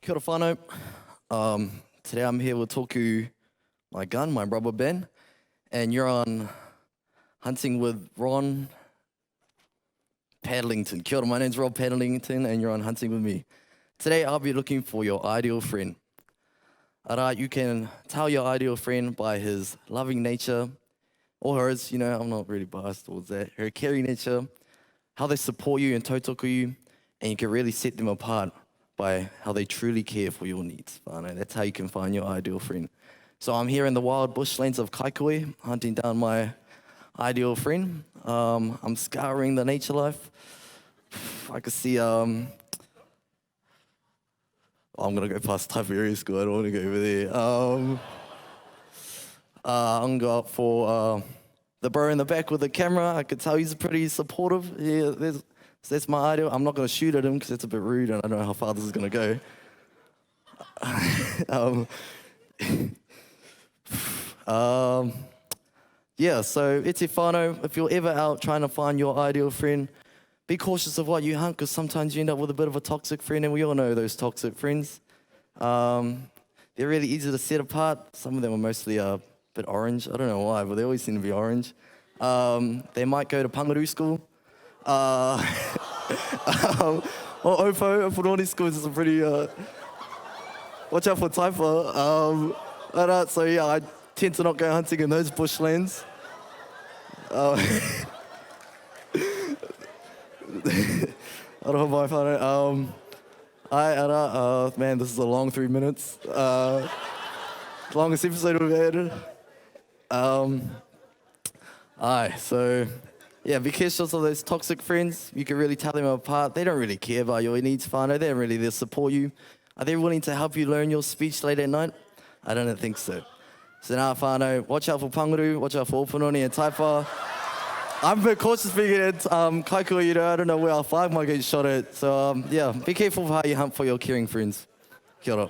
Kia ora whānau. Today I'm here with Toku, my gun, my rubber band, and you're on Hunting with Ron Paddlington. Kia ora, my name's Rob Paddlington, and you're on Hunting with me. Today I'll be looking for your ideal friend. Alright, you can tell your ideal friend by his loving nature, or hers, I'm not really biased towards that, her caring nature, how they support you and Tautoko you, and you can really set them apart by how they truly care for your needs. That's how you can find your ideal friend. So I'm here in the wild bushlands of Kaikoi, hunting down my ideal friend. I'm scouring the nature life. I can see, I'm gonna go past Taipu Area School, I don't wanna go over there. I'm gonna go up for the bro in the back with the camera. I could tell he's pretty supportive. Yeah, that's my ideal. I'm not going to shoot at him because it's a bit rude and I don't know how far this is going to go. Yeah, so iti whānau, if you're ever out trying to find your ideal friend, be cautious of what you hunt because sometimes you end up with a bit of a toxic friend, and we all know those toxic friends. They're really easy to set apart. Some of them are mostly a bit orange. I don't know why, but they always seem to be orange. They might go to Pangaru school. Or Opononi schools is a pretty, watch out for Taifa. So yeah, I tend to not go hunting in those bushlands. I don't know my whānau. Man, this is a long 3 minutes. Longest episode we've had. So yeah, be careful of those toxic friends. You can really tell them apart. They don't really care about your needs, whānau. They don't really there to support you. Are they willing to help you learn your speech late at night? I don't think so. So now, whānau, watch out for Pangaru, watch out for Opononi and Taipa. I'm a bit cautious being at Kaikua, I don't know where our flag might get shot at. So yeah, be careful of how you hunt for your caring friends. Kia ora.